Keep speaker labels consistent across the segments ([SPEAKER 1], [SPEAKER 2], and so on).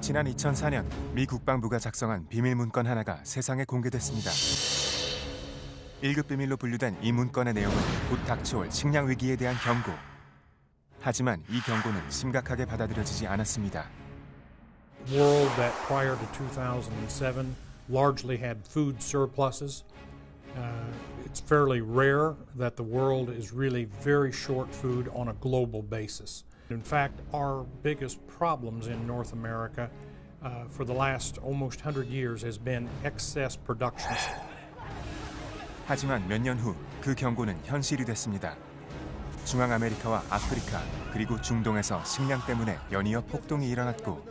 [SPEAKER 1] 지난 2004년 미 국방부가 작성한 비밀 문건 하나가 세상에 공개됐습니다. 1급 비밀로 분류된 이 문건의 내용은 곧 닥쳐올 식량 위기에 대한 경고. 하지만 이 경고는 심각하게 받아들여지지 않았습니다.
[SPEAKER 2] World that prior to 2007 largely had food surpluses. It's fairly rare that the world is really very short food on a global basis. In fact, our biggest problems in North America for the last almost 100 years has been excess production.
[SPEAKER 1] 하지만 몇 년 후 그 경고는 현실이 됐습니다. 중앙아메리카와 아프리카 그리고 중동에서 식량 때문에 연이어 폭동이 일어났고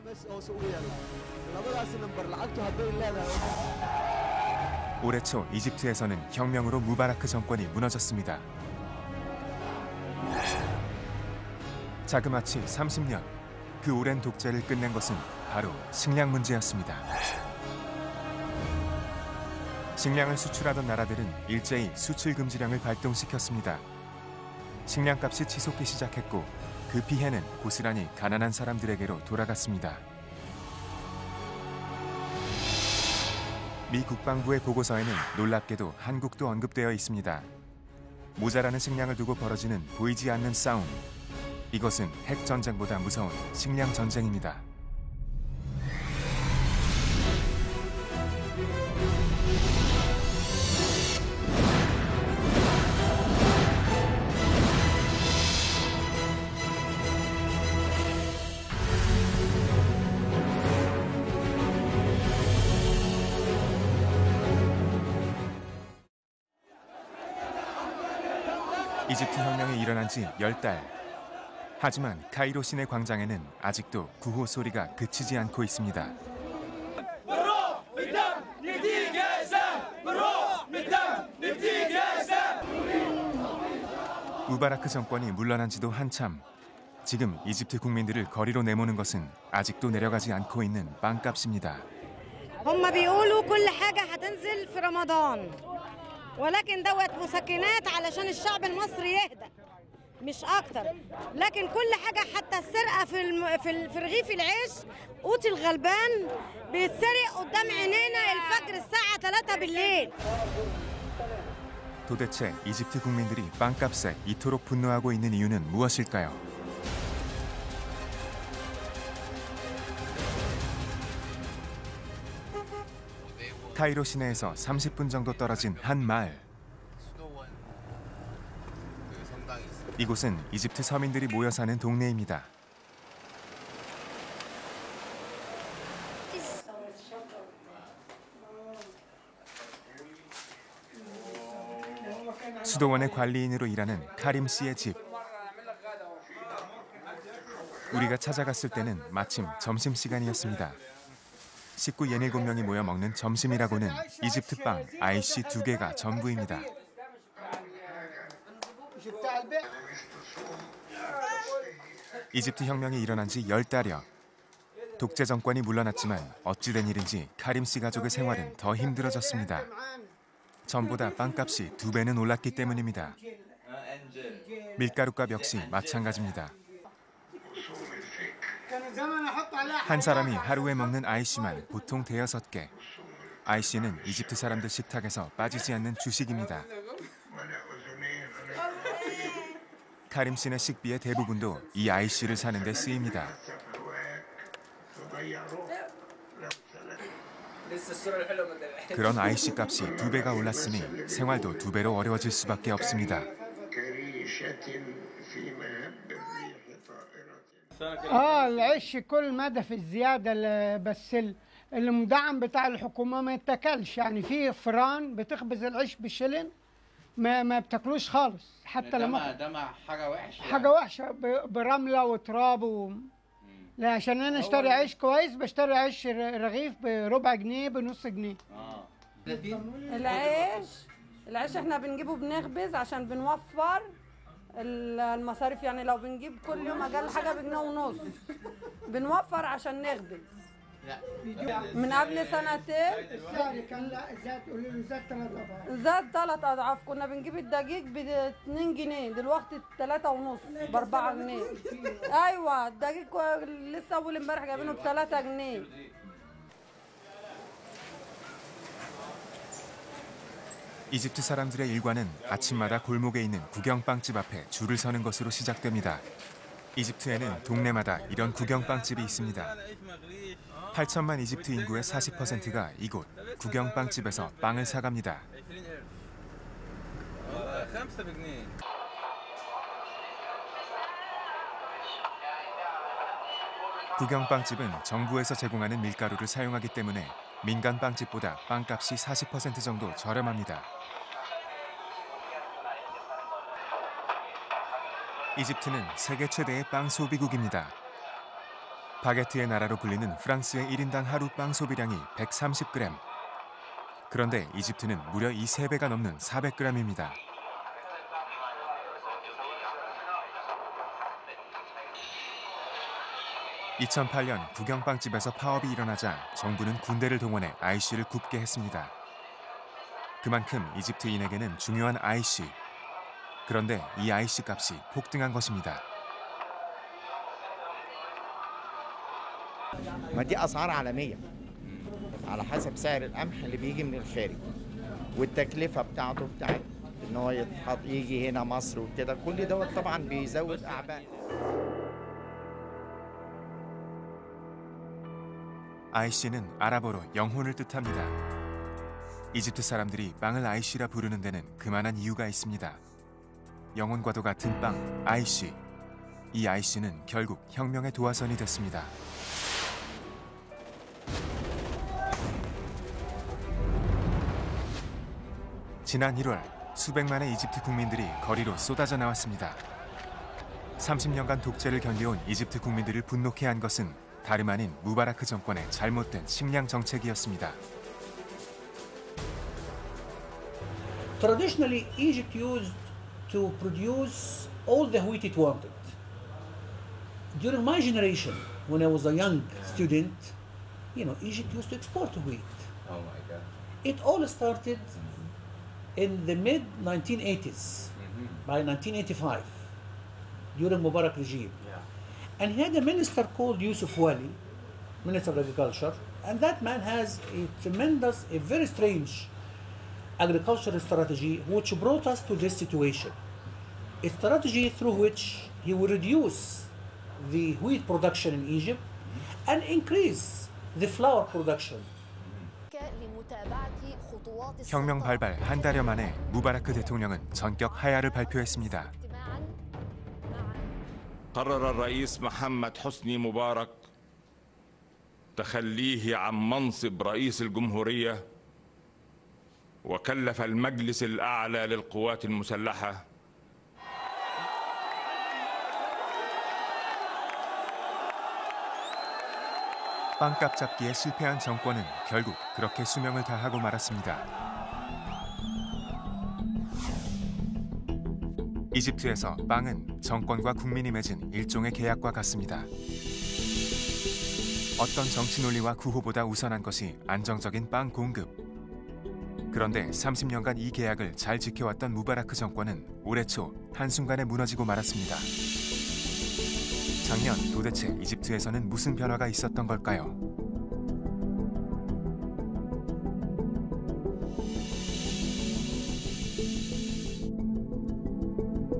[SPEAKER 1] 올해 초 이집트에서는 혁명으로 무바라크 정권이 무너졌습니다. 자그마치 30년, 그 오랜 독재를 끝낸 것은 바로 식량 문제였습니다. 식량을 수출하던 나라들은 일제히 수출 금지령을 발동시켰습니다. 식량값이 치솟기 시작했고 그 피해는 고스란히 가난한 사람들에게로 돌아갔습니다. 미 국방부의 보고서에는 놀랍게도 한국도 언급되어 있습니다. 모자라는 식량을 두고 벌어지는 보이지 않는 싸움. 이것은 핵전쟁보다 무서운 식량 전쟁입니다. 이집트 혁명이 일어난 지 10달. 하지만 카이로 시내 광장에는 아직도 구호 소리가 그치지 않고 있습니다. 무바라크 정권이 물러난 지도 한참. 지금 이집트 국민들을 거리로 내모는 것은 아직도 내려가지 않고 있는 빵값입니다.
[SPEAKER 3] هم بيقولوا كل حاجة هتنزل في رمضان. ولكن دوت مسكنات علشان الشعب المصري يهدى مش اكتر لكن كل حاجه حتى السرقه في رغيف العيش قوت الغلبان بيتسرق قدام عينينا الفجر الساعه 3 بالليل.
[SPEAKER 1] 도대체 이집트 국민들이 빵값에 이토록 분노하고 있는 이유는 무엇일까요? 카이로 시내에서 30분 정도 떨어진 한 마을. 이곳은 이집트 서민들이 모여 사는 동네입니다. 수도원의 관리인으로 일하는 카림 씨의 집. 우리가 찾아갔을 때는 마침 점심시간이었습니다. 식구 67명이 모여 먹는 점심이라고는 이집트 빵 아이씨 2개가 전부입니다. 이집트 혁명이 일어난 지 10달여. 독재 정권이 물러났지만 어찌된 일인지 카림 씨 가족의 생활은 더 힘들어졌습니다. 전보다 빵값이 2배는 올랐기 때문입니다. 밀가루값 역시 마찬가지입니다. 한 사람이 하루에 먹는 아이씨만 보통 5개. 아이씨는 이집트 사람들 식탁에서 빠지지 않는 주식입니다. 카림 씨네 식비의 대부분도 이 아이씨를 사는 데 쓰입니다. 그런 아이씨 값이 2배가 올랐으니 생활도 2배로 어려워질 수밖에 없습니다.
[SPEAKER 4] العيش كل مدى في الزيادة بس المدعم بتاع الحكومة ما يتاكلش يعني في فران بتخبز العيش بالشلن ما بتاكلوش خالص حتى لما
[SPEAKER 5] ده حاجة وحشة
[SPEAKER 4] حاجة وحشة برملة وتراب لا عشان انا اشتري عيش كويس بشتري عيش رغيف بربع جنيه بنص جنيه.
[SPEAKER 6] العيش احنا بنجيبه بنخبز عشان بنوفر المصاريف يعني لو بنجيب كل يوم اقل حاجه بجنيه ونص بنوفر عشان نخبز من قبل سنتين
[SPEAKER 4] السعر كان لا زاد، قولوا له زاد 3 أضعاف.
[SPEAKER 6] زاد 3 أضعاف. كنا بنجيب الدقيق ب 2 جنيه، دلوقتي 3 ونص ب 4 جنيه. أيوة الدقيق لسه أول امبارح جايبينه ب 3 جنيه.
[SPEAKER 1] 이집트 사람들의 일과는 아침마다 골목에 있는 구경빵집 앞에 줄을 서는 것으로 시작됩니다. 이집트에는 동네마다 이런 구경빵집이 있습니다. 8천만 이집트 인구의 40%가 이곳 구경빵집에서 빵을 사갑니다. 구경빵집은 정부에서 제공하는 밀가루를 사용하기 때문에 민간 빵집보다 빵값이 40% 정도 저렴합니다. 이집트는 세계 최대의 빵 소비국입니다. 바게트의 나라로 불리는 프랑스의 1인당 하루 빵 소비량이 130g. 그런데 이집트는 무려 이 3배가 넘는 400g입니다. 2008년 구경빵집에서 파업이 일어나자 정부는 군대를 동원해 IC를 굽게 했습니다. 그만큼 이집트인에게는 중요한 IC. 그런데 이 IC 값이 폭등한 것입니다.
[SPEAKER 5] ما دي أسعار عالمية على حسب سعر القمح اللي بيجي من الخارج والتكلفة بتاعته بتاعت إن هو يتحط يجي هنا مصر وكده، كل دوت طبعا بيزود أعباء.
[SPEAKER 1] IC는 아랍어로 영혼을 뜻합니다. 이집트 사람들이 빵을 IC라 부르는 데는 그만한 이유가 있습니다. 영혼과도 같은 빵, IC. 이 IC는 결국 혁명의 도화선이 됐습니다. 지난 1월 수백만의 이집트 국민들이 거리로 쏟아져 나왔습니다. 30년간 독재를 견뎌온 이집트 국민들을 분노케 한 것은 다름 아닌 무바라크 정권의 잘못된 식량 정책이었습니다.
[SPEAKER 7] Traditionally, Egypt used to produce all the wheat it wanted. During my generation, when I was a young student, Egypt used to export wheat.
[SPEAKER 8] Oh my God.
[SPEAKER 7] It all started in the mid-1980s, by 1985, during Mubarak regime. And he had a minister called Yusuf Wali, Minister of Agriculture, and that man has a very strange agricultural strategy which brought us to this situation. A strategy through which he would reduce the wheat production in Egypt and increase the flour production.
[SPEAKER 1] 혁명 발발 한 달여 만에 무바라크 대통령은 전격 하야를 발표했습니다.
[SPEAKER 9] قرر الرئيس محمد حسني مبارك تخليه عن منصب رئيس الجمهورية وكلف المجلس الأعلى للقوات المسلحة
[SPEAKER 1] 빵값 잡기에 실패한 정권은 결국 그렇게 수명을 다하고 말았습니다. 이집트에서 빵은 정권과 국민이 맺은 일종의 계약과 같습니다. 어떤 정치 논리와 구호보다 우선한 것이 안정적인 빵 공급. 그런데 30년간 이 계약을 잘 지켜왔던 무바라크 정권은 올해 초 한순간에 무너지고 말았습니다. 작년 도대체 이집트에서는 무슨 변화가 있었던 걸까요?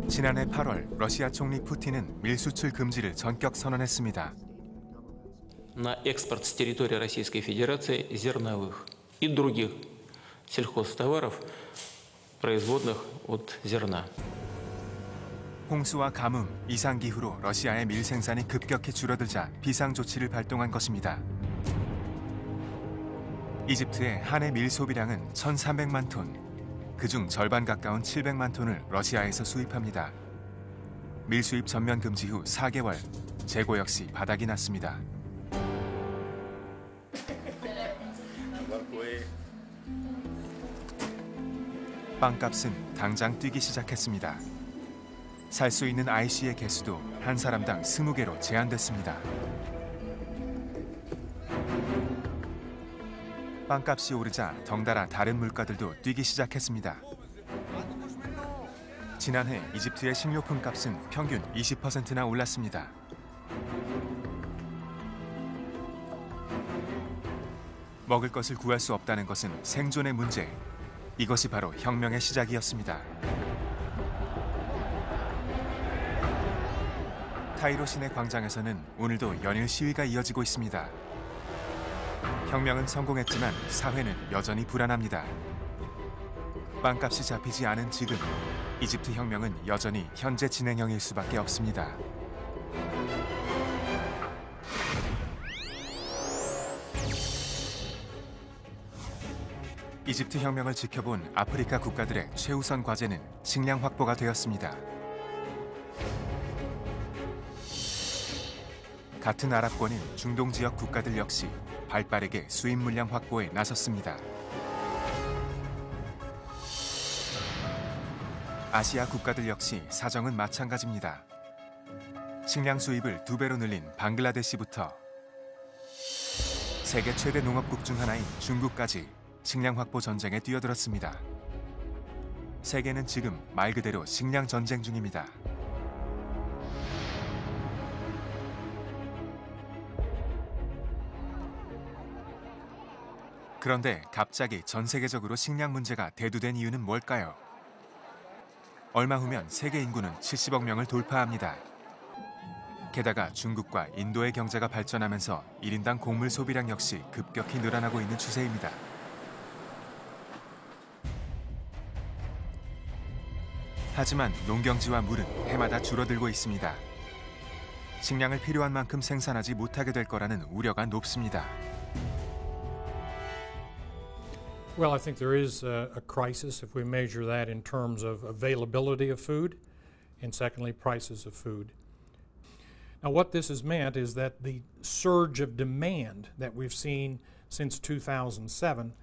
[SPEAKER 1] 지난해 8월 러시아 총리 푸틴은 밀 수출 금지를 전격 선언했습니다.
[SPEAKER 10] На экспорт с территории Российской Федерации зерновых и других сельхозтоваров, производных от зерна.
[SPEAKER 1] 홍수와 가뭄, 이상기후로 러시아의 밀 생산이 급격히 줄어들자 비상조치를 발동한 것입니다. 이집트의 한 해 밀 소비량은 1,300만 톤, 그중 절반 가까운 700만 톤을 러시아에서 수입합니다. 밀 수입 전면 금지 후 4개월, 재고 역시 바닥이 났습니다. 빵값은 당장 뛰기 시작했습니다. 살 수 있는 IC의 개수도 한 사람당 20개로 제한됐습니다. 빵값이 오르자 덩달아 다른 물가들도 뛰기 시작했습니다. 지난해 이집트의 식료품 값은 평균 20%나 올랐습니다. 먹을 것을 구할 수 없다는 것은 생존의 문제. 이것이 바로 혁명의 시작이었습니다. 카이로 시내 광장에서는 오늘도 연일 시위가 이어지고 있습니다. 혁명은 성공했지만 사회는 여전히 불안합니다. 빵값이 잡히지 않은 지금, 이집트 혁명은 여전히 현재 진행형일 수밖에 없습니다. 이집트 혁명을 지켜본 아프리카 국가들의 최우선 과제는 식량 확보가 되었습니다. 같은 아랍권인 중동 지역 국가들 역시 발빠르게 수입 물량 확보에 나섰습니다. 아시아 국가들 역시 사정은 마찬가지입니다. 식량 수입을 2배로 늘린 방글라데시부터 세계 최대 농업국 중 하나인 중국까지 식량 확보 전쟁에 뛰어들었습니다. 세계는 지금 말 그대로 식량 전쟁 중입니다. 그런데 갑자기 전 세계적으로 식량 문제가 대두된 이유는 뭘까요? 얼마 후면 세계 인구는 70억 명을 돌파합니다. 게다가 중국과 인도의 경제가 발전하면서 1인당 곡물 소비량 역시 급격히 늘어나고 있는 추세입니다. 하지만 농경지와 물은 해마다 줄어들고 있습니다. 식량을 필요한 만큼 생산하지 못하게 될 거라는 우려가 높습니다.
[SPEAKER 2] Well, I think there is a crisis if we measure that in terms of availability of food and secondly, prices of food. Now, what this has meant is that the surge of demand that we've seen since 2007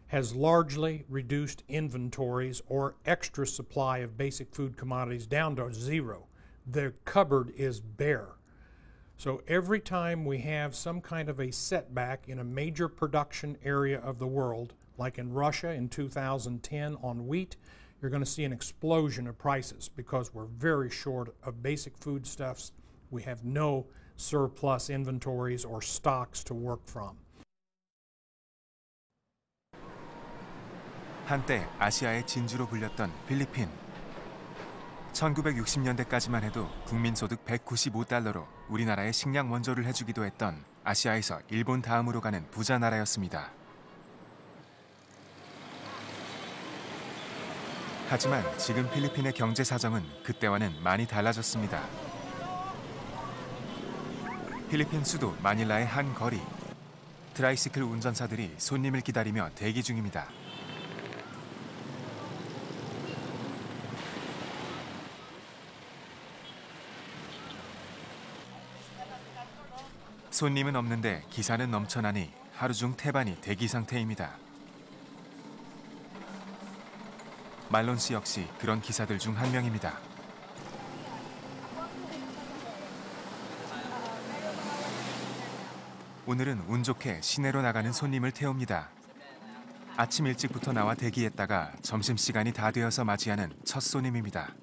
[SPEAKER 2] has largely reduced inventories or extra supply of basic food commodities down to zero. The cupboard is bare. So every time we have some kind of a setback in a major production area of the world, like in Russia in 2010 on wheat, you're going to see an explosion of prices because we're very short of basic foodstuffs. We have no surplus inventories or stocks to work from.
[SPEAKER 1] 한때 아시아의 진주로 불렸던 필리핀. 1960년대까지만 해도 국민소득 195달러로 우리나라에 식량 원조를 해주기도 했던 아시아에서 일본 다음으로 가는 부자 나라였습니다. 하지만 지금 필리핀의 경제 사정은 그때와는 많이 달라졌습니다. 필리핀 수도 마닐라의 한 거리. 트라이시클 운전사들이 손님을 기다리며 대기 중입니다. 손님은 없는데 기사는 넘쳐나니 하루 중 태반이 대기 상태입니다. 말론 씨 역시 그런 기사들 중 한 명입니다. 오늘은 운 좋게 시내로 나가는 손님을 태웁니다. 아침 일찍부터 나와 대기했다가 점심시간이 다 되어서 맞이하는 첫 손님입니다.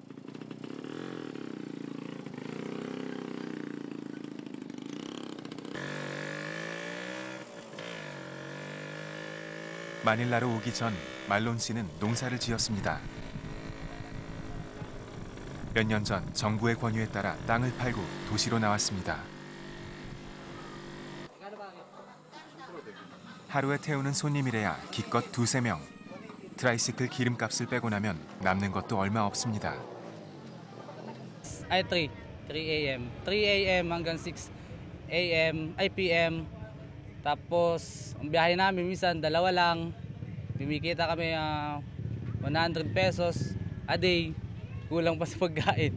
[SPEAKER 1] 마닐라로 오기 전 말론 씨는 농사를 지었습니다. 몇 년 전 정부의 권유에 따라 땅을 팔고 도시로 나왔습니다. 하루에 태우는 손님이래야 기껏 2-3명. 트라이시클 기름값을 빼고 나면 남는 것도 얼마 없습니다.
[SPEAKER 8] Ay 3 a.m. 3 a.m. hanggang 6 a.m. ay p.m. Tapos ang biyahe namin minsan dalawa lang. Bimikita kami 100 pesos a day. kulang pa sa pagkain.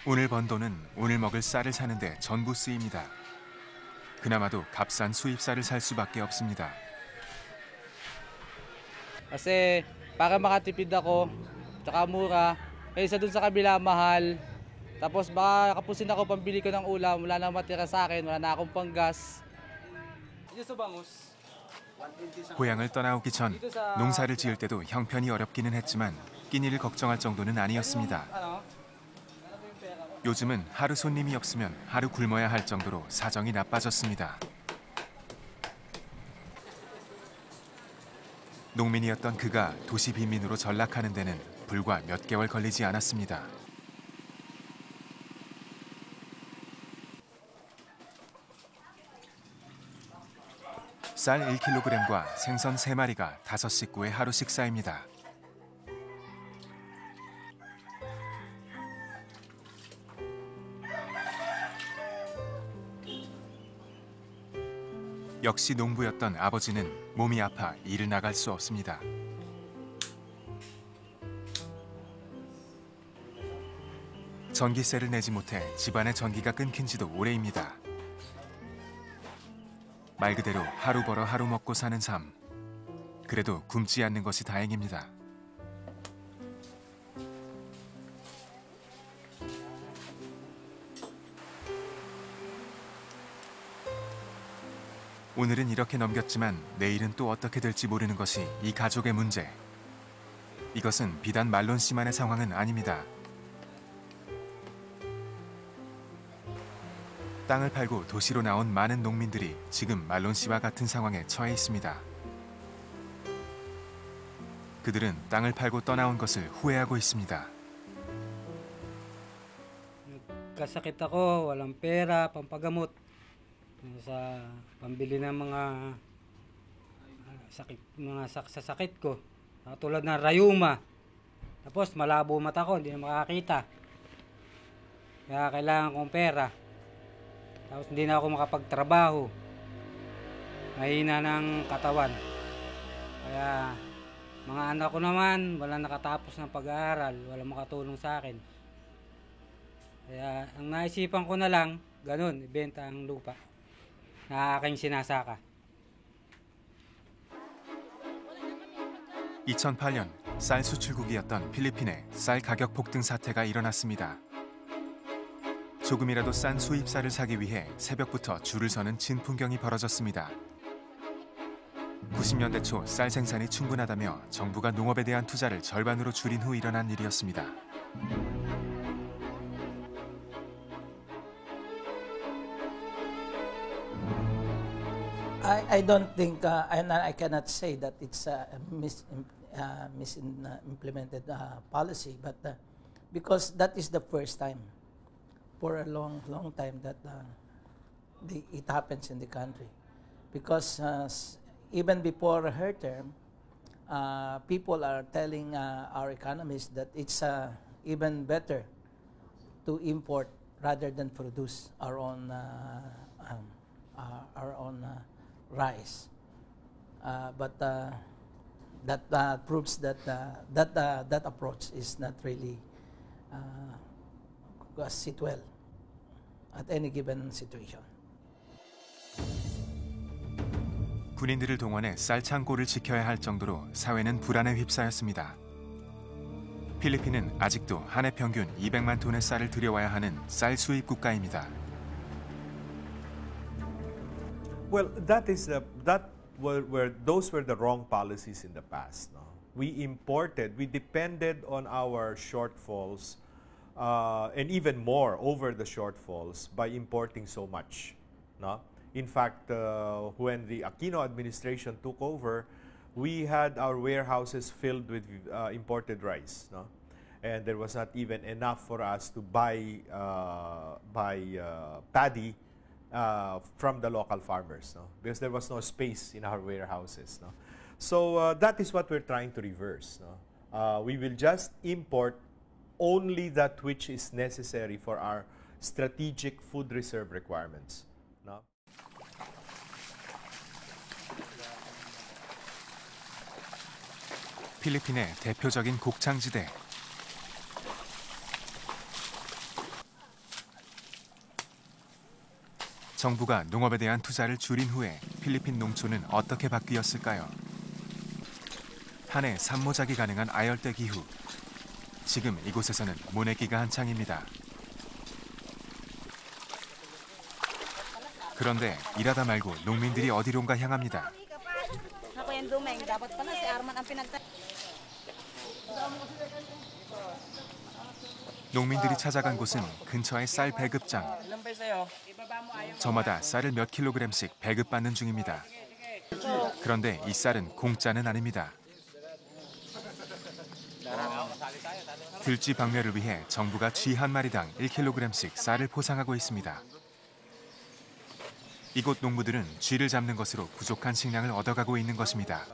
[SPEAKER 1] 오늘 번 돈은 오늘 먹을 쌀을 사는데 전부 쓰입니다. 그나마도 값싼 수입쌀을 살 수밖에 없습니다.
[SPEAKER 8] Kasi para makatipid ako, tsaka mura, kaysa dun sa kabila mahal. Tapos baka kapusin ako pambili ko ng ulam, wala na matira sa akin, wala na akong panggas.
[SPEAKER 1] 고향을 떠나오기 전 농사를 지을 때도 형편이 어렵기는 했지만 끼니를 걱정할 정도는 아니었습니다. 요즘은 하루 손님이 없으면 하루 굶어야 할 정도로 사정이 나빠졌습니다. 농민이었던 그가 도시 빈민으로 전락하는 데는 불과 몇 개월 걸리지 않았습니다. 쌀 1kg과 생선 3마리가 5식구의 하루 식사입니다. 역시 농부였던 아버지는 몸이 아파 일을 나갈 수 없습니다. 전기세를 내지 못해 집안의 전기가 끊긴 지도 오래입니다. 말 그대로 하루 벌어 하루 먹고 사는 삶. 그래도 굶지 않는 것이 다행입니다. 오늘은 이렇게 넘겼지만 내일은 또 어떻게 될지 모르는 것이 이 가족의 문제. 이것은 비단 말론 씨만의 상황은 아닙니다. 땅을 팔고 도시로 나온 많은 농민들이 지금 말론 씨와 같은 상황에 처해 있습니다. 그들은 땅을 팔고 떠나온 것을 후회하고 있습니다.
[SPEAKER 11] Nagkasakit ako, walang pera, pampagamot sa pambili ng mga sakit ko. Tulad ng rayuma. Tapos malabo mata ko, hindi na makakita. Kaya kailangan kong pera. Tapos hindi na ako makapagtrabaho. Mahina ng katawan. Kaya mga anak ko naman, wala nakatapos ng pag-aaral, wala makatulong sa akin. Kaya ang naisipan ko na lang, ganun, ibenta ang lupa na aking sinasaka.
[SPEAKER 1] 2008년 쌀 수출국이었던 필리핀에 쌀 가격 폭등 사태가 일어났습니다. 조금이라도 싼 수입쌀을 사기 위해 새벽부터 줄을 서는 진풍경이 벌어졌습니다. 90년대 초 쌀 생산이 충분하다며 정부가 농업에 대한 투자를 절반으로 줄인 후 일어난 일이었습니다.
[SPEAKER 12] I don't think, and I cannot say that it's a misimplemented policy, but because that is the first time for a long time that it happens in the country. Because even before her term, people are telling our economists that it's even better to import rather than produce our own rice. But that proves that that approach is not really sit well at any given situation.
[SPEAKER 1] 군인들을 동원해 쌀 창고를 지켜야 할 정도로 사회는 불안에 휩싸였습니다. 필리핀은 아직도 한 해 평균 200만 톤의 쌀을 들여와야 하는 쌀 수입 국가입니다.
[SPEAKER 13] Well, those were the wrong policies in the past. No? We depended on our shortfalls and even more over the shortfalls by importing so much. No? In fact, when the Aquino administration took over, we had our warehouses filled with imported rice. No? And there was not even enough for us to buy paddy from the local farmers, no? Because there was no space in our warehouses. No? So that is what we're trying to reverse. No? We will just import only that which is necessary for our strategic food reserve requirements. No?
[SPEAKER 1] 필리핀의 대표적인 곡창지대. 정부가 농업에 대한 투자를 줄인 후에 필리핀 농촌은 어떻게 바뀌었을까요? 한 해 산모작이 가능한 아열대 기후. 지금 이곳에서는 모내기가 한창입니다. 그런데 일하다 말고 농민들이 어디론가 향합니다. 농민들이 찾아간 곳은 근처의 쌀 배급장. 저마다 쌀을 몇 킬로그램씩 배급받는 중입니다. 그런데 이 쌀은 공짜는 아닙니다. 들쥐 박멸을 위해 정부가 쥐 한 마리당 1kg씩 쌀을 포상하고 있습니다. 이곳 농부들은 쥐를 잡는 것으로 부족한 식량을 얻어가고 있는 것입니다.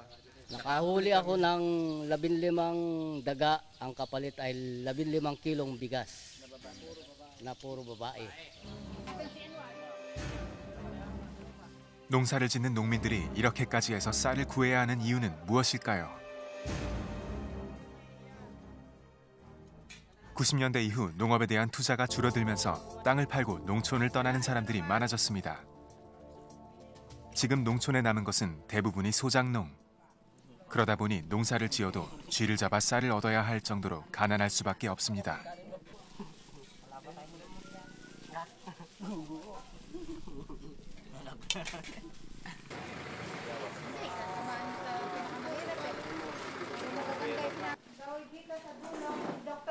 [SPEAKER 14] Nakahuli ako ng 15 daga, ang kapalit ay 15 kilong bigas na puro babae.
[SPEAKER 1] 농사를 짓는 농민들이 이렇게까지 해서 쌀을 구해야 하는 이유는 무엇일까요? 90년대 이후 농업에 대한 투자가 줄어들면서 땅을 팔고 농촌을 떠나는 사람들이 많아졌습니다. 지금 농촌에 남은 것은 대부분이 소작농. 그러다 보니 농사를 지어도 쥐를 잡아 쌀을 얻어야 할 정도로 가난할 수밖에 없습니다.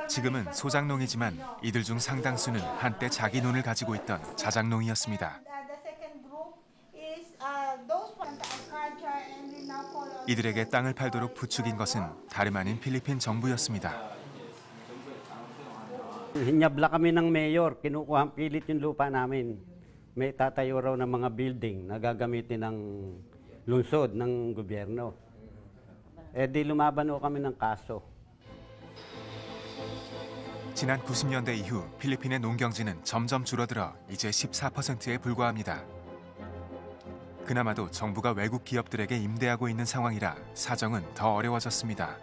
[SPEAKER 1] 지금은 소작농이지만 이들 중 상당수는 한때 자기 논을 가지고 있던 자작농이었습니다. 이들에게 땅을 팔도록 부추긴 것은 다름 아닌 필리핀 정부였습니다.
[SPEAKER 15] Hinyabla kami ng mayor, kinukuha ang pilit yung lupa namin. May tatayo raw ng mga building na gagamitin ng lungsod ng gobyerno. Di lumaban ho kami ng kaso.
[SPEAKER 1] 지난 90년대 이후 필리핀의 농경지는 점점 줄어들어 이제 14%에 불과합니다. 그나마도 정부가 외국 기업들에게 임대하고 있는 상황이라 사정은 더 어려워졌습니다.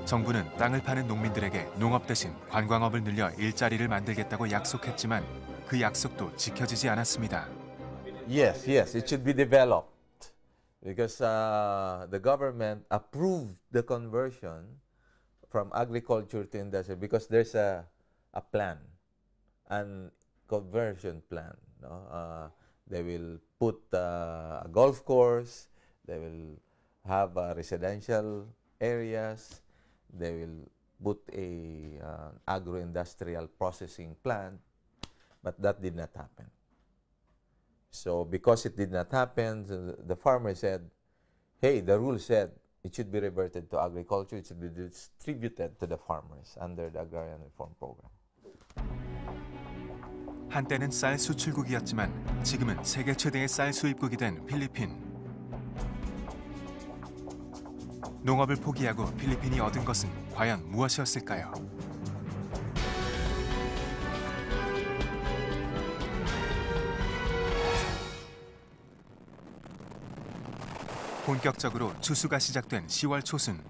[SPEAKER 1] 정부는 땅을 파는 농민들에게 농업 대신 관광업을 늘려 일자리를 만들겠다고 약속했지만 그 약속도 지켜지지 않았습니다.
[SPEAKER 16] Yes, it should be developed because the government approved the conversion from agriculture to industry because there's a plan, an conversion plan. No? They will put a golf course, they will have residential areas, they will put a agro-industrial processing plant, but that did not happen. So because it did not happen, the farmer said, hey, the rule said it should be reverted to agriculture, it should be distributed to the farmers under the Agrarian Reform Program.
[SPEAKER 1] 한때는 쌀 수출국이었지만 지금은 세계 최대의 쌀 수입국이 된 필리핀. 농업을 포기하고 필리핀이 얻은 것은 과연 무엇이었을까요? 본격적으로 추수가 시작된 10월 초순.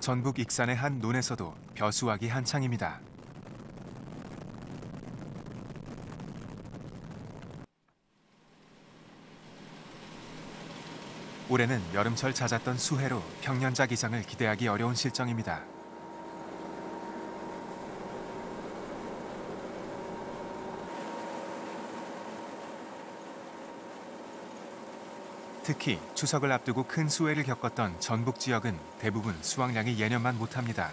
[SPEAKER 1] 전북 익산의 한 논에서도 벼수하기 한창입니다. 올해는 여름철 잦았던 수해로 평년작 이상을 기대하기 어려운 실정입니다. 특히 추석을 앞두고 큰 수해를 겪었던 전북 지역은 대부분 수확량이 예년만 못합니다.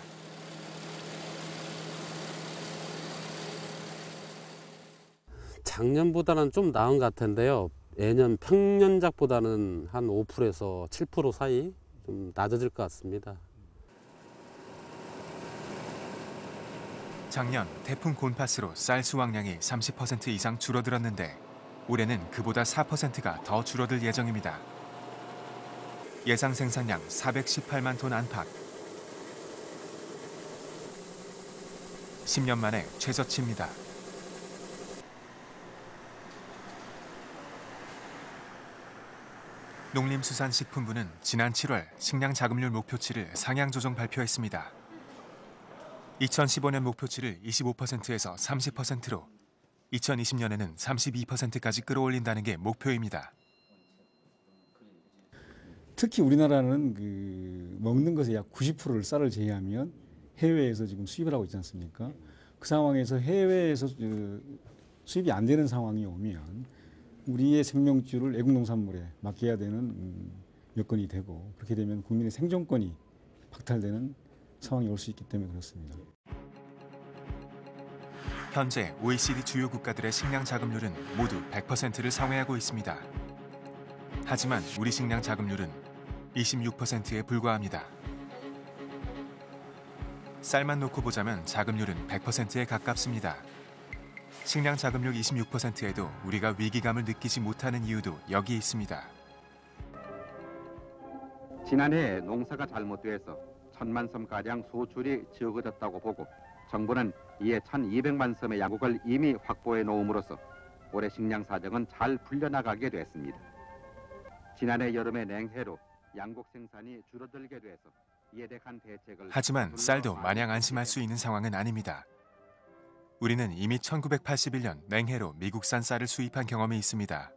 [SPEAKER 17] 작년보다는 좀 나은 것 같은데요. 예년 평년작보다는 한 5%에서 7% 사이 좀 낮아질 것 같습니다.
[SPEAKER 1] 작년 태풍 곤파스로 쌀 수확량이 30% 이상 줄어들었는데 올해는 그보다 4%가 더 줄어들 예정입니다. 예상 생산량 418만 톤 안팎. 10년 만에 최저치입니다. 농림수산식품부는 지난 7월 식량 자급률 목표치를 상향 조정 발표했습니다. 2015년 목표치를 25%에서 30%로 2020년에는 32%까지 끌어올린다는 게 목표입니다.
[SPEAKER 18] 특히 우리나라는 먹는 것의 약 90%를 쌀을 제외하면 해외에서 지금 수입을 하고 있지 않습니까? 그 상황에서 해외에서 수입이 안 되는 상황이 오면 우리의 생명줄을 애국농산물에 맡겨야 되는 여건이 되고, 그렇게 되면 국민의 생존권이 박탈되는 상황이 올 수 있기 때문에 그렇습니다.
[SPEAKER 1] 현재 OECD 주요 국가들의 식량 자급률은 모두 100%를 상회하고 있습니다. 하지만 우리 식량 자급률은 26%에 불과합니다. 쌀만 놓고 보자면 자급률은 100%에 가깝습니다. 식량 자급률 26%에도 우리가 위기감을 느끼지 못하는 이유도 여기 있습니다.
[SPEAKER 19] 지난해 농사가 잘못돼서 1,000만 섬가량 소출이 적어졌다고 보고 정부는 이에 1,200만 섬의 양국을 이미 확보해 놓음으로써 올해 식량 사정은 잘 풀려나가게 됐습니다. 지난해 여름의 냉해로 양국 생산이 줄어들게 돼서 이에 대한 대책을
[SPEAKER 1] 하지만 쌀도 마냥 안심할 수 있는 상황은 아닙니다. 우리는 이미 1981년 냉해로 미국산 쌀을 수입한 경험이 있습니다.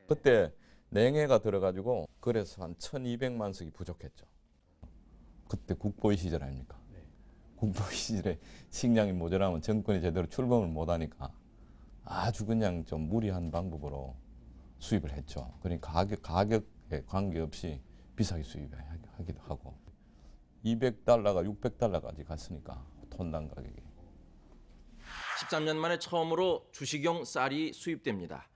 [SPEAKER 20] 그때 냉해가 들어가지고 그래서 한 1,200만 석이 부족했죠. 그때 국보위 시절 아닙니까? 국보위 시절에 식량이 모자라면 정권이 제대로 출범을 못하니까 아주 그냥 좀 무리한 방법으로 수입을 했죠. 그러니까 가격에 관계없이 비싸게 수입하기도 하고 200달러가 600달러까지 갔으니까 톤당 가격이.
[SPEAKER 21] 13년 만에 처음으로 주식용 쌀이 수입됩니다.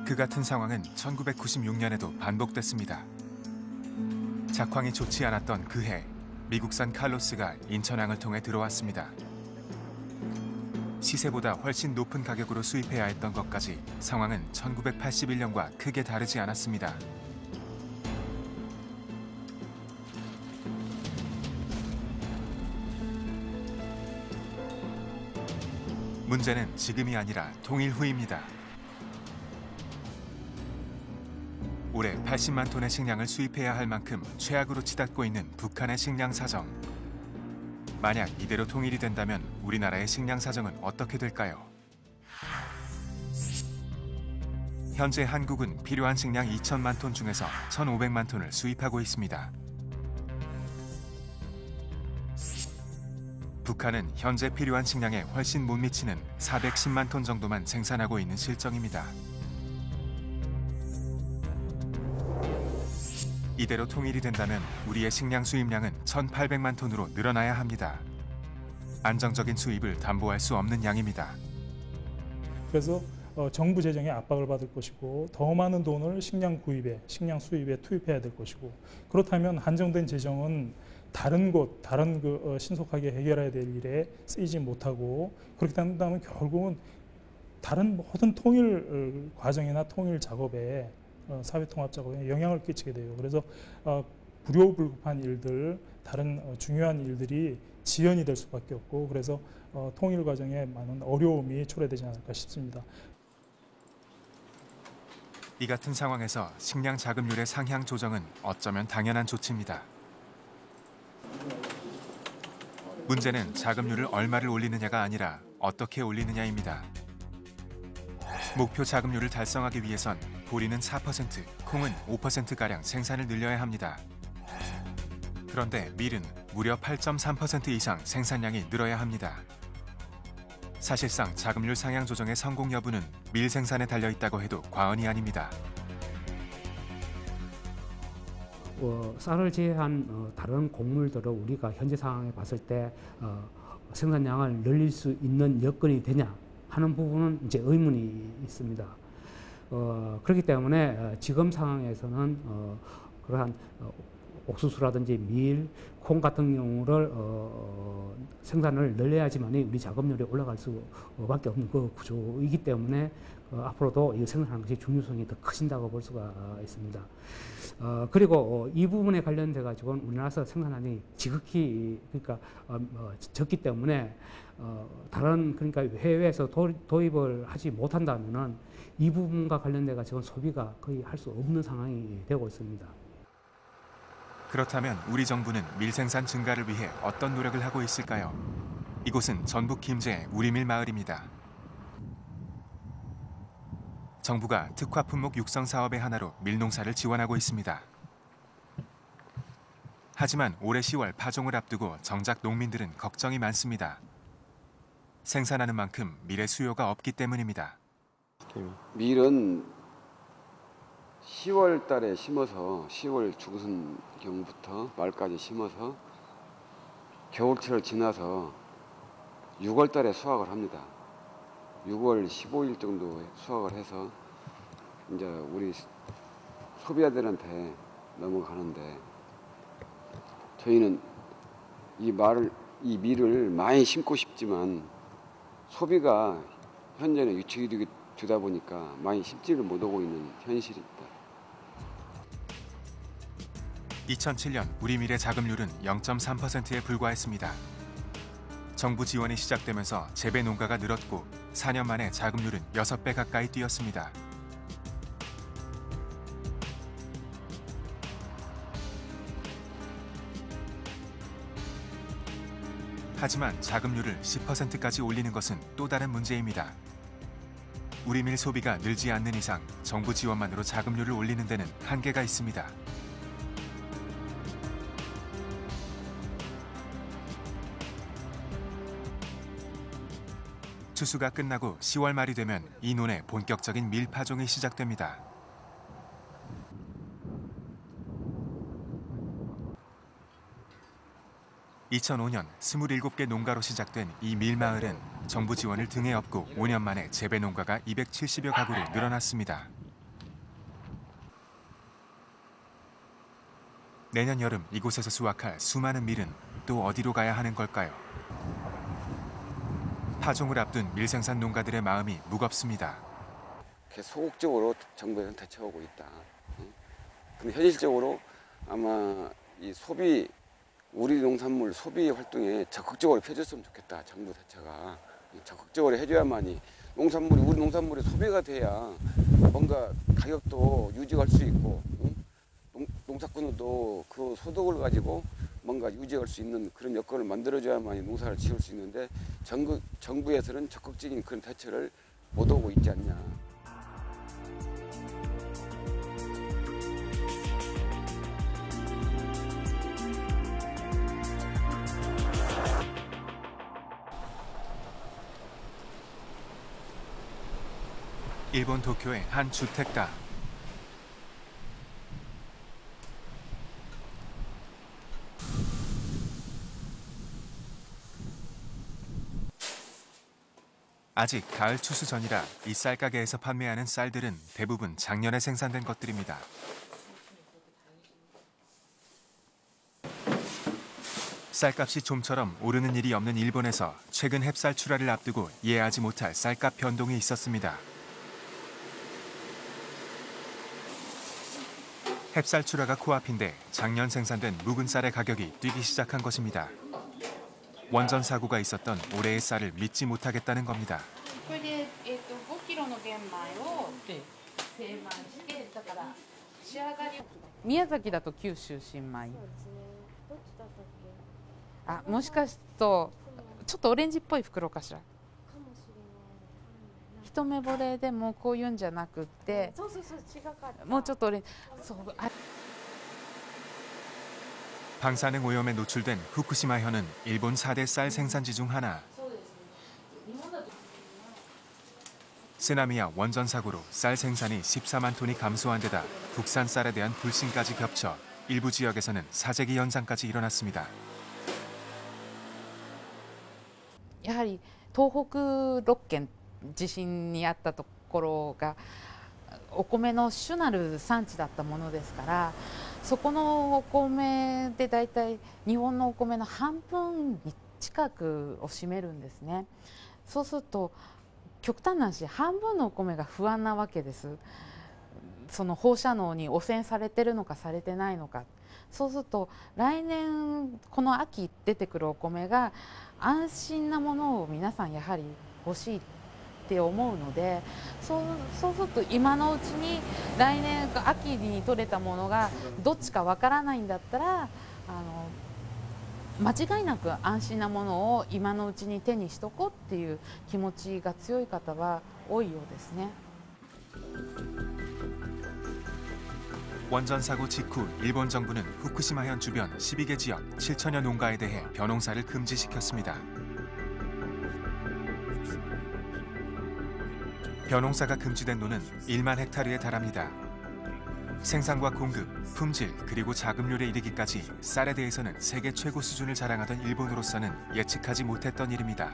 [SPEAKER 1] 그 같은 상황은 1996년에도 반복됐습니다. 작황이 좋지 않았던 그해 미국산 칼로스가 인천항을 통해 들어왔습니다. 시세보다 훨씬 높은 가격으로 수입해야 했던 것까지 상황은 1981년과 크게 다르지 않았습니다. 문제는 지금이 아니라 통일 후입니다. 올해 80만 톤의 식량을 수입해야 할 만큼 최악으로 치닫고 있는 북한의 식량 사정. 만약 이대로 통일이 된다면 우리나라의 식량 사정은 어떻게 될까요? 현재 한국은 필요한 식량 2천만 톤 중에서 1,500만 톤을 수입하고 있습니다. 북한은 현재 필요한 식량에 훨씬 못 미치는 410만 톤 정도만 생산하고 있는 실정입니다. 이대로 통일이 된다면 우리의 식량 수입량은 1,800만 톤으로 늘어나야 합니다. 안정적인 수입을 담보할 수 없는 양입니다.
[SPEAKER 22] 그래서 정부 재정에 압박을 받을 것이고 더 많은 돈을 식량 구입에, 식량 수입에 투입해야 될 것이고, 그렇다면 한정된 재정은 다른 신속하게 해결해야 될 일에 쓰이지 못하고, 그렇게 된다면 결국은 다른 모든 통일 과정이나 통일 작업에 사회통합 작업에 영향을 끼치게 돼요. 그래서 불효불급한 일들, 다른 중요한 일들이 지연이 될 수밖에 없고, 그래서 통일 과정에 많은 어려움이 초래되지 않을까 싶습니다.
[SPEAKER 1] 이 같은 상황에서 식량 자급률의 상향 조정은 어쩌면 당연한 조치입니다. 문제는 자급률을 얼마를 올리느냐가 아니라 어떻게 올리느냐입니다. 목표 자급률을 달성하기 위해선 보리는 4%, 콩은 5%가량 생산을 늘려야 합니다. 그런데 밀은 무려 8.3% 이상 생산량이 늘어야 합니다. 사실상 자급률 상향 조정의 성공 여부는 밀 생산에 달려 있다고 해도 과언이 아닙니다.
[SPEAKER 23] 쌀을 제외한 다른 곡물들을 우리가 현재 상황에 봤을 때 생산량을 늘릴 수 있는 여건이 되냐 하는 부분은 이제 의문이 있습니다. 그렇기 때문에 지금 상황에서는 그러한 옥수수라든지 밀, 콩 같은 경우를 생산을 늘려야지만이 우리 작업률이 올라갈 수밖에 없는 그 구조이기 때문에 앞으로도 이 생산하는 것이 중요성이 더 커진다고 볼 수가 있습니다. 그리고 이 부분에 관련돼 가지고는 우리나라에서 생산량이 지극히 그러니까 적기 때문에 다른 그러니까 해외에서 도입을 하지 못한다면은 이 부분과 관련돼 가지고 소비가 거의 할 수 없는 상황이 되고 있습니다.
[SPEAKER 1] 그렇다면 우리 정부는 밀 생산 증가를 위해 어떤 노력을 하고 있을까요? 이곳은 전북 김제의 우리밀 마을입니다. 정부가 특화 품목 육성 사업의 하나로 밀농사를 지원하고 있습니다. 하지만 올해 10월 파종을 앞두고 정작 농민들은 걱정이 많습니다. 생산하는 만큼 밀의 수요가 없기 때문입니다.
[SPEAKER 3] 밀은 10월 달에 심어서 10월 중순경부터 말까지 심어서 겨울철을 지나서 6월 달에 수확을 합니다. 6월 15일 정도에 수확을 해서 이제 우리 소비자들한테 넘어가는데 저희는 이 밀을 많이 심고 싶지만 소비가 현재는 위축이 되다 보니까 많이 심지를 못하고 있는 현실입니다.
[SPEAKER 1] 2007년 우리 밀의 자급률은 0.3%에 불과했습니다. 정부 지원이 시작되면서 재배 농가가 늘었고 4년 만에 자급률은 6배 가까이 뛰었습니다. 하지만 자급률을 10%까지 올리는 것은 또 다른 문제입니다. 우리 밀 소비가 늘지 않는 이상 정부 지원만으로 자급률을 올리는 데는 한계가 있습니다. 추수가 끝나고 10월 말이 되면 이 논에 본격적인 밀 파종이 시작됩니다. (2005년) 27개 농가로 시작된 이 밀마을은 정부 지원을 등에 업고 5년 만에 재배 농가가 270여 가구로 늘어났습니다. 내년 여름 이곳에서 수확할 수많은 밀은 또 어디로 가야 하는 걸까요? 파종을 앞둔 밀 생산 농가들의 마음이 무겁습니다.
[SPEAKER 3] 소극적으로 정부에서는 대처하고 있다. 근데 현실적으로 아마 이 우리 농산물 소비 활동에 적극적으로 펴줬으면 좋겠다. 정부 자체가 적극적으로 해줘야만이 우리 농산물이 소비가 돼야 뭔가 가격도 유지할 수 있고 농사꾼도 그 소득을 가지고 뭔가 유지할 수 있는 그런 여건을 만들어줘야만이 농사를 지을 수 있는데 정부에서는 적극적인 그런 대처를 못하고 있지 않냐.
[SPEAKER 1] 일본 도쿄의 한 주택가. 아직 가을 추수 전이라 이 쌀가게에서 판매하는 쌀들은 대부분 작년에 생산된 것들입니다. 쌀값이 좀처럼 오르는 일이 없는 일본에서 최근 햅쌀 출하를 앞두고 이해하지 못할 쌀값 변동이 있었습니다. 햅쌀 출하가 코앞인데 작년 생산된 묵은 쌀의 가격이 뛰기 시작한 것입니다. 원전 사고가 있었던 올해의 쌀을 믿지 못하겠다는 겁니다.
[SPEAKER 4] 미야자키だと九州新米。あ、もしかするとちょっとオレンジっぽい袋かしら。一目惚れでもこういうんじゃなくって、もうちょっとオレンジ。そう。
[SPEAKER 1] 방사능 오염에 노출된 후쿠시마현은 일본 4대 쌀 생산지 중 하나. 쓰나미와 원전 사고로 쌀 생산이 14만 톤이 감소한 데다 국산 쌀에 대한 불신까지 겹쳐 일부 지역에서는 사재기 현상까지 일어났습니다.
[SPEAKER 4] やはり東北6県地震にあったところがお米の主なる産地だったものですから、そこのお米でだいたい日本のお米の半分に近くを占めるんですね。そうすると極端な話、半分のお米が不安なわけです。その放射能に汚染されてるのかされてないのか。そうすると来年この秋出てくるお米が安心なものを皆さんやはり欲しいって思うので、そうすると今のうちに来年秋に取れたものがどっちかわからないんだったら間違いなく安心なものを今のうちに手にしとこうっていう気持ちが強い方は多いようですね。
[SPEAKER 1] 원전 사고 직후 일본 정부는 후쿠시마현 주변 12개 지역 7천여 농가에 대해 벼농사를 금지시켰습니다. 벼농사가 금지된 노는 1만 헥타르에 달합니다. 생산과 공급, 품질, 그리고 자급률에 이르기까지 쌀에 대해서는 세계 최고 수준을 자랑하던 일본으로서는 예측하지 못했던 일입니다.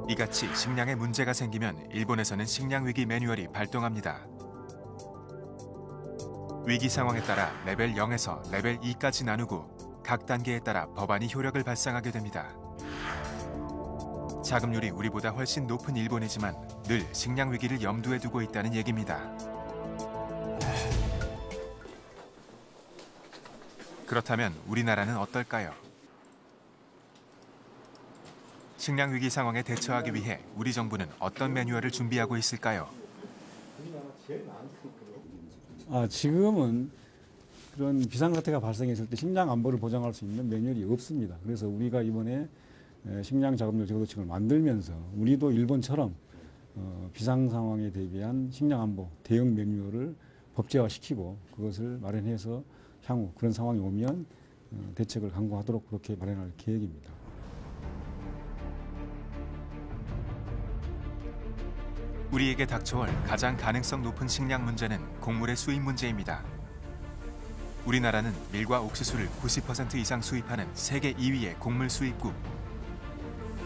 [SPEAKER 1] 이같이 식량에 문제가 생기면 일본에서는 식량위기 매뉴얼이 발동합니다. 위기 상황에 따라 레벨 0에서 레벨 2까지 나누고 각 단계에 따라 법안이 효력을 발생하게 됩니다. 자급률이 우리보다 훨씬 높은 일본이지만 늘 식량 위기를 염두에 두고 있다는 얘기입니다. 그렇다면 우리나라는 어떨까요? 식량 위기 상황에 대처하기 위해 우리 정부는 어떤 매뉴얼을 준비하고 있을까요?
[SPEAKER 18] 지금은 그런 비상사태가 발생했을 때 식량 안보를 보장할 수 있는 매뉴얼이 없습니다. 그래서 우리가 이번에 식량 자급률 제고도칙을 만들면서 우리도 일본처럼 비상 상황에 대비한 식량 안보 대응 매뉴얼을 법제화시키고 그것을 마련해서 향후 그런 상황이 오면 대책을 강구하도록 그렇게 마련할 계획입니다.
[SPEAKER 1] 우리에게 닥쳐올 가장 가능성 높은 식량 문제는 곡물의 수입 문제입니다. 우리나라는 밀과 옥수수를 90% 이상 수입하는 세계 2위의 곡물 수입국.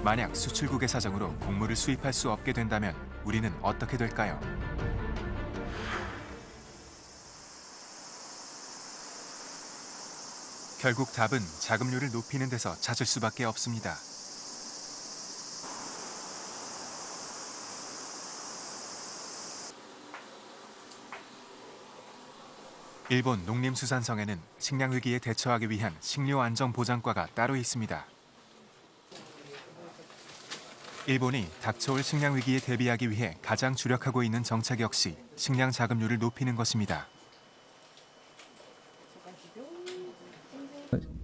[SPEAKER 1] 만약 수출국의 사정으로 곡물을 수입할 수 없게 된다면 우리는 어떻게 될까요? 결국 답은 자급률을 높이는 데서 찾을 수밖에 없습니다. 일본 농림수산성에는 식량 위기에 대처하기 위한 식료안전보장과가 따로 있습니다. 일본이 닥쳐올 식량 위기에 대비하기 위해 가장 주력하고 있는 정책 역시 식량 자급률을 높이는 것입니다.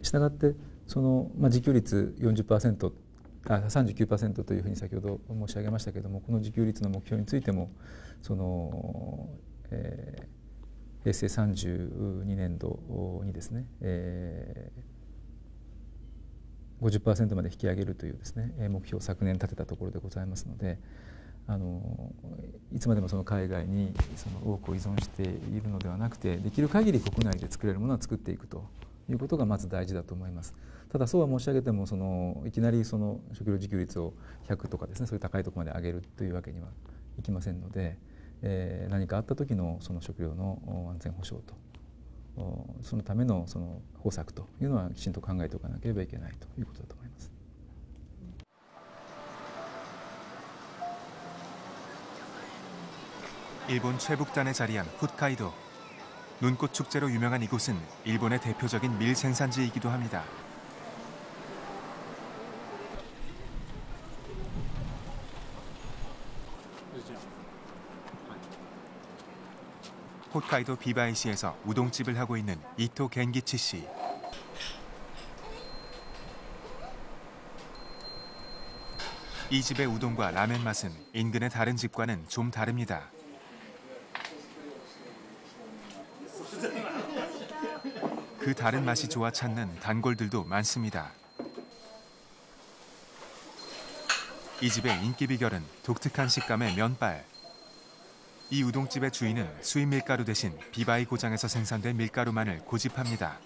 [SPEAKER 5] したがって自給率 40%、39% というふうに先ほど申し上げましたけれども、この自給率の目標についても平成32年度にですね、50% まで引き上げるというですね、目標を昨年立てたところでございますので、いつまでも海外に多くを依存しているのではなくて、できる限り国内で作れるものは作っていくということがまず大事だと思います。ただそうは申し上げてもいきなり食料自給率を100とかですね、そういう高いところまで上げるというわけにはいきませんので、何かあった時の食料の安全保障とそのための方策というのはきちんと考えておかなければいけないということだと思います。
[SPEAKER 1] 일본 최북단에 자리한 홋카이도. 눈꽃 축제로 유명한 이곳은 일본의 대표적인 밀 생산지이기도 합니다. 홋카이도 비바이시에서 우동집을 하고 있는 이토 겐기치 씨. 이 집의 우동과 라멘 맛은 인근의 다른 집과는 좀 다릅니다. 그 다른 맛이 좋아 찾는 단골들도 많습니다. 이 집의 인기 비결은 독특한 식감의 면발. 이 우동집의 주인은 수입 밀가루 대신 비바이 고장에서 생산된 밀가루만을 고집합니다.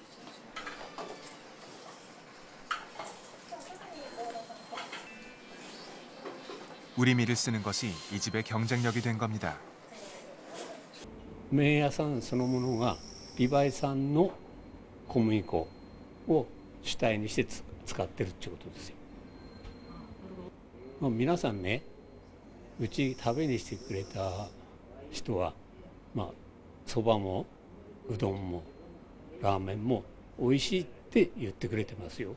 [SPEAKER 1] 우리 밀을 쓰는 것이 이 집의 경쟁력이 된 겁니다.
[SPEAKER 6] 麺屋さんそのものがビバイ産の小麦粉を主体にして使ってるってことですよ。皆さんね、うち食べにしてくれた人はそばもうどんもラーメンも美味しいって言ってくれてますよ。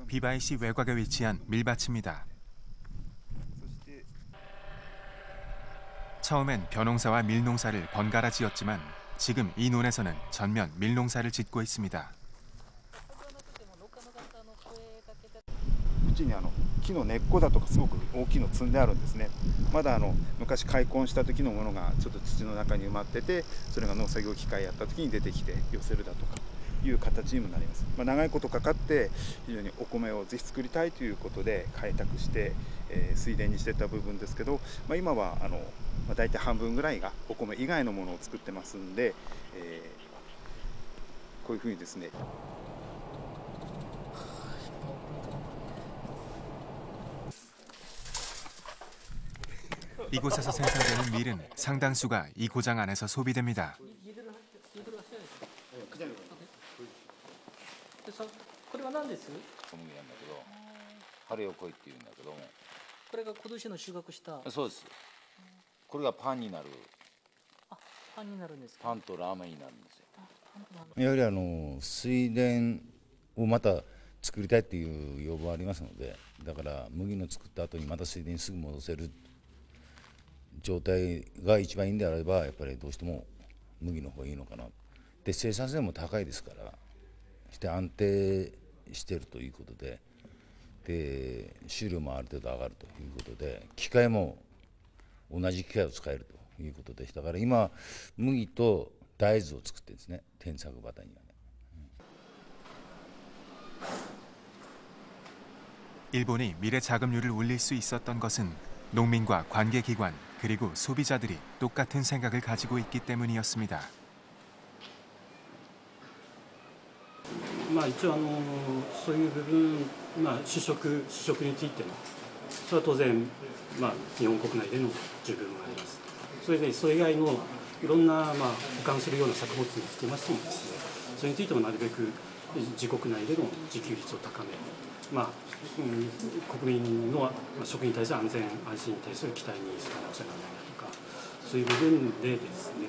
[SPEAKER 1] 비바이시 외곽에 위치한 밀밭입니다. 처음엔 벼농사와 밀농사를 번갈아 지었지만 지금 이 논에서는 전면 밀농사를 짓고 있습니다.
[SPEAKER 7] 縁に木の根っこだとかすごく大きいの積んであるんですね。まだ昔開墾した時のものがちょっと土の中に埋まってて、それが農作業機械やった時に出てきて寄せるだとかいう形にもなります。長いことかかって非常にお米をぜひ作りたいということで開拓して、水田にしてた部分ですけど、今は大体半分ぐらいがお米以外のものを作ってますんで、こういうふうにですね。
[SPEAKER 1] 이곳에서 생산되는 밀은 상당수가 이 고장 안에서 소비됩니다.
[SPEAKER 9] これは何です？小麦なんだけど、春よ来いって言うんだけども。これが今年の収穫した。そうです。これがパンになる。あ、パンになるんですか。パンとラーメンになるんですよ。やはり水田をまた作りたいっていう要望がありますので、だから麦の作った後にまた水田にすぐ戻せる状態が一番いいんであれば、やっぱりどうしても麦の方がいいのかな。で、生産性も高いですから。 して安定しているということで、収量もある程度上がるということで、機械も同じ機械を使えるということでしたから、今麦と大豆を作ってるんですね、転作畑にはね。
[SPEAKER 1] 일본이 밀의 자급률을 올릴 수 있었던 것은 농민과 관계기관 그리고 소비자들이 똑같은 생각을 가지고 있기 때문이었습니다.
[SPEAKER 10] 一応そういう部分、主食についてもそれは当然、日本国内での需給があります。それでそれ以外のいろんな、保管するような作物につきましてもですね、それについてもなるべく自国内での自給率を高める、国民の食に対する安全安心に対する期待に沿わなくちゃならないとか、そういう部分でですね。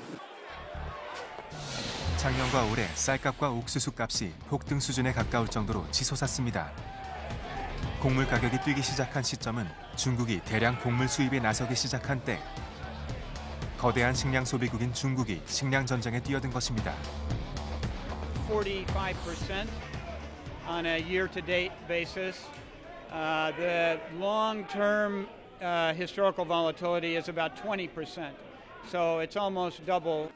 [SPEAKER 1] 작년과 올해 쌀값과 옥수수 값이 폭등 수준에 가까울 정도로 치솟았습니다. 곡물 가격이 뛰기 시작한 시점은 중국이 대량 곡물 수입에 나서기 시작한 때, 거대한 식량 소비국인 중국이 식량 전쟁에 뛰어든 것입니다.
[SPEAKER 24] 45% on a year-to-date basis. The long-term historical volatility is about 20%. So it's almost double.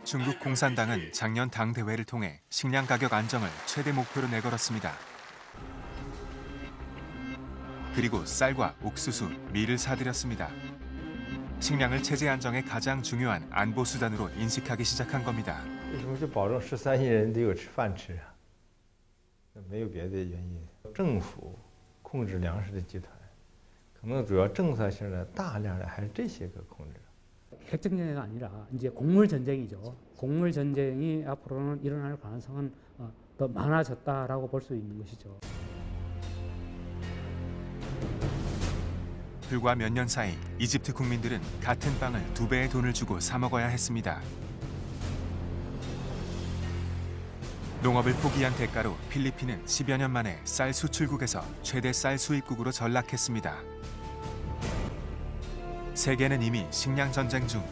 [SPEAKER 1] 중국 공산당은 작년 당 대회를 통해 식량 가격 안정을 최대 목표로 내걸었습니다. 그리고 쌀과 옥수수, 밀을 사들였습니다. 식량을 체제 안정의 가장 중요한 안보 수단으로 인식하기 시작한 겁니다.
[SPEAKER 25] 为什么是保证13亿人得有吃饭吃啊？没有别的原因。政府控制粮食的集团，可能主要政策性的大量的还是这些个控制。
[SPEAKER 23] 핵전쟁이 아니라 이제 곡물 전쟁이죠. 곡물 전쟁이 앞으로는 일어날 가능성은 더 많아졌다라고 볼 수 있는 것이죠.
[SPEAKER 1] 불과 몇 년 사이 이집트 국민들은 같은 빵을 2배의 돈을 주고 사 먹어야 했습니다. 농업을 포기한 대가로 필리핀은 10여 년 만에 쌀 수출국에서 최대 쌀 수입국으로 전락했습니다. 세계는 이미 식량 전쟁 중.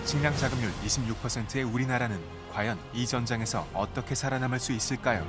[SPEAKER 1] 식량 자급률 26%의 우리나라는 과연 이 전쟁에서 어떻게 살아남을 수 있을까요?